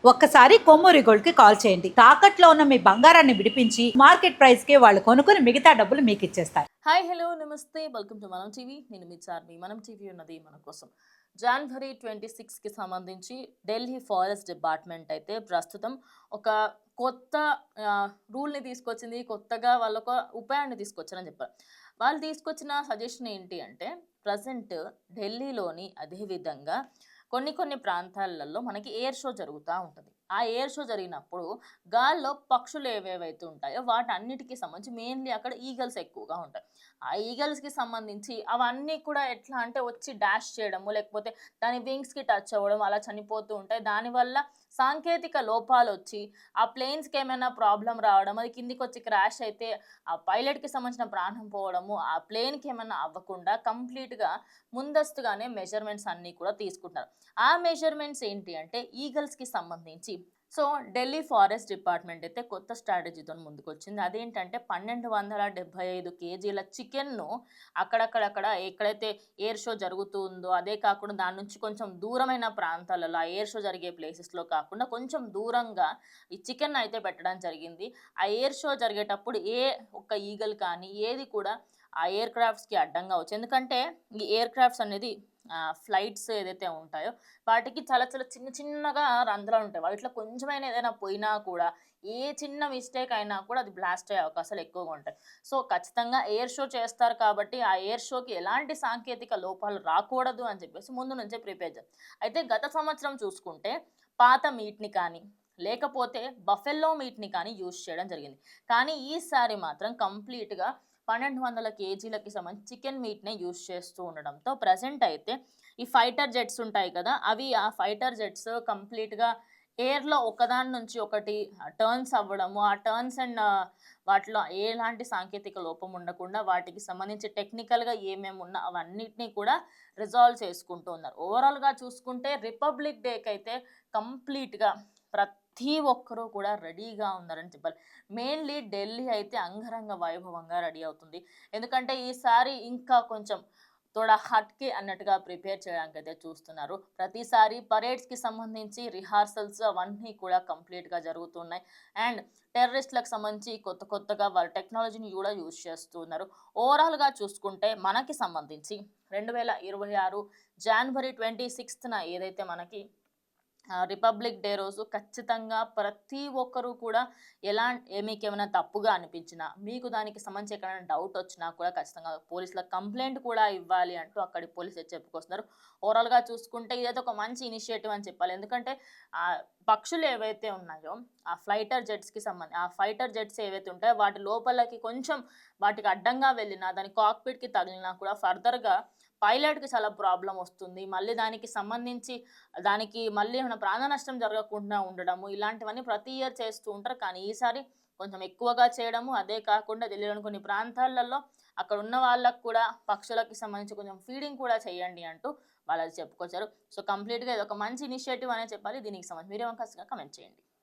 ఒక్కసారి కొమ్మూరి గోల్డ్ కి కాల్ చేయండి. తాకట్లో ఉన్న మీ బంగారాన్ని విడిపించి మార్కెట్ ప్రైస్ కి వాళ్ళు కొనుక్కుని మిగతా డబ్బులు మీకు ఇచ్చేస్తారు. హాయ్ హలో నమస్తే వెల్కమ్ టు మనం టీవీ. నేను మీ చార్మి. మనం టీవీ ఉన్నది మన కోసం. జనవరి 26కి సంబంధించి ఢిల్లీ ఫారెస్ట్ డిపార్ట్మెంట్ అయితే ప్రస్తుతం ఒక కొత్త రూల్ని తీసుకొచ్చింది. కొత్తగా వాళ్ళు ఒక ఉపాయాన్ని తీసుకొచ్చారని చెప్పారు. వాళ్ళు తీసుకొచ్చిన సజెషన్ ఏంటి అంటే ప్రజెంట్ ఢిల్లీలోని అదేవిధంగా కొన్ని ప్రాంతాలలో మనకి ఎయిర్ షో జరుగుతూ ఉంటుంది. ఆ ఎయిర్ షో జరిగినప్పుడు గాల్లో పక్షులు ఏవేవైతే ఉంటాయో వాటన్నిటికి సంబంధించి మెయిన్లీ అక్కడ ఈగల్స్ ఎక్కువగా ఉంటాయి. ఆ ఈగల్స్కి సంబంధించి అవన్నీ కూడా ఎట్లా అంటే వచ్చి డాష్ చేయడము, లేకపోతే దాని వింగ్స్కి టచ్ అవ్వడం అలా చనిపోతూ ఉంటాయి. దానివల్ల సాంకేతిక లోపాలు వచ్చి ఆ ప్లేన్స్కి ఏమైనా ప్రాబ్లం రావడం, అది కిందికి వచ్చి క్రాష్ అయితే ఆ పైలట్కి సంబంధించిన ప్రాణం పోవడము, ఆ ప్లేన్కి ఏమైనా అవ్వకుండా కంప్లీట్గా ముందస్తుగానే మెజర్మెంట్స్ అన్నీ కూడా తీసుకుంటారు. ఆ మెజర్మెంట్స్ ఏంటి అంటే ఈగల్స్కి సంబంధించి. సో ఢిల్లీ ఫారెస్ట్ డిపార్ట్మెంట్ అయితే కొత్త స్ట్రాటజీతో ముందుకొచ్చింది. అదేంటంటే 1275 కేజీల చికెన్ను అక్కడక్కడ ఎక్కడైతే ఎయిర్ షో జరుగుతుందో అదే కాకుండా దాని నుంచి కొంచెం దూరమైన ప్రాంతాలలో ఆ ఎయిర్ షో జరిగే ప్లేసెస్లో కాకుండా కొంచెం దూరంగా ఈ చికెన్ అయితే పెట్టడం జరిగింది. ఆ ఎయిర్ షో జరిగేటప్పుడు ఏ ఒక్క ఈగల్ కానీ ఏది కూడా ఆ ఎయిర్ క్రాఫ్ట్స్కి అడ్డంగా వచ్చు. ఎందుకంటే ఈ ఎయిర్ క్రాఫ్ట్స్ అనేది ఫ్లైట్స్ ఏదైతే ఉంటాయో వాటికి చాలా చాలా చిన్నగా రంధ్రాలు ఉంటాయి. వాటిలో కొంచెమైనా ఏదైనా పోయినా కూడా ఏ చిన్న మిస్టేక్ అయినా కూడా అది బ్లాస్ట్ అయ్యే అవకాశాలు ఎక్కువగా ఉంటాయి. సో ఖచ్చితంగా ఎయిర్ షో చేస్తారు కాబట్టి ఆ ఎయిర్ షోకి ఎలాంటి సాంకేతిక లోపాలు రాకూడదు అని చెప్పేసి ముందు నుంచే ప్రిపేర్ చేస్తారు. అయితే గత సంవత్సరం చూసుకుంటే పాత మీట్ని కానీ లేకపోతే బఫెల్లో మీట్ని కానీ యూజ్ చేయడం జరిగింది. కానీ ఈసారి మాత్రం కంప్లీట్గా 1200 కేజీలకి సంబంధించి చికెన్ మీట్‌నే యూజ్ చేస్తూ ఉండడంతో ప్రెజెంట్ అయితే ఈ ఫైటర్ జెట్స్ ఉంటాయి కదా! అవి ఆ ఫైటర్ జెట్స్ కంప్లీట్‌గా ఎయిర్‌లో ఒకదాని నుంచి ఒకటి టర్న్స్ అవ్వడము, ఆ టర్న్స్ అండ్ వాటిలో ఎలాంటి సాంకేతిక లోపం ఉండకుండా వాటికి సంబంధించి టెక్నికల్‌గా ఏమేమి ఉన్నా అవన్నిటిని కూడా రిజాల్వ్ చేసుకుంటూ ఉన్నారు. ఓవరాల్‌గా చూసుకుంటే రిపబ్లిక్ డేకైతే కంప్లీట్‌గా ప్రతి ఒక్కరూ కూడా రెడీగా ఉన్నారని చెప్పాలి. మెయిన్‌లీ ఢిల్లీ అయితే అంగరంగ వైభవంగా రెడీ అవుతుంది. ఎందుకంటే ఈసారి ఇంకా కొంచెం తోడా హట్‌కే అన్నట్టుగా ప్రిపేర్ చేయడానికైతే చూస్తున్నారు. ప్రతిసారి పరేడ్స్‌కి సంబంధించి రిహార్సల్స్ అవన్నీ కూడా కంప్లీట్‌గా జరుగుతున్నాయి. అండ్ టెర్రరిస్ట్‌లకు సంబంధించి కొత్తగా వాళ్ళ టెక్నాలజీని కూడా యూజ్ చేస్తూ ఉన్నారు. ఓవరాల్‌గా చూసుకుంటే మనకి సంబంధించి 2026 జనవరి 26న ఏదైతే మనకి రిపబ్లిక్ డే రోజు ఖచ్చితంగా ప్రతి ఒక్కరూ కూడా మీకేమైనా తప్పుగా అనిపించినా, మీకు దానికి సంబంధించి ఎక్కడైనా డౌట్ వచ్చినా కూడా ఖచ్చితంగా పోలీసులకు కంప్లెయింట్ కూడా ఇవ్వాలి అంటూ అక్కడి పోలీసులు చెప్పుకొస్తున్నారు. ఓవరాల్‌గా చూసుకుంటే ఇదైతే ఒక మంచి ఇనిషియేటివ్ అని చెప్పాలి. ఎందుకంటే పక్షులు ఏవైతే ఉన్నాయో ఆ ఫైటర్ జెట్స్ ఏవైతే ఉంటాయో వాటి లోపలకి కొంచెం వాటికి అడ్డంగా వెళ్ళినా, దాని కాక్‌పిట్‌కి తగిలినా కూడా ఫర్దర్‌గా పైలట్‌కి చాలా ప్రాబ్లమ్ వస్తుంది. మళ్ళీ దానికి సంబంధించి దానికి మళ్ళీ ఏమైనా ప్రాణ నష్టం జరగకుండా ఉండడము, ఇలాంటివన్నీ ప్రతి ఇయర్ చేస్తూ ఉంటారు. కానీ ఈసారి కొంచెం ఎక్కువగా చేయడము, అదే కాకుండా ఢిల్లీలోని కొన్ని ప్రాంతాలలో అక్కడ ఉన్న వాళ్ళకి కూడా పక్షులకి సంబంధించి కొంచెం ఫీడింగ్ కూడా చేయండి అంటూ వాళ్ళది చెప్పుకొచ్చారు. సో కంప్లీట్‌గా ఇదొక మంచి ఇనిషియేటివ్ అనే చెప్పాలి. దీనికి సంబంధించి మీరేమో ఖచ్చితంగా కామెంట్ చేయండి.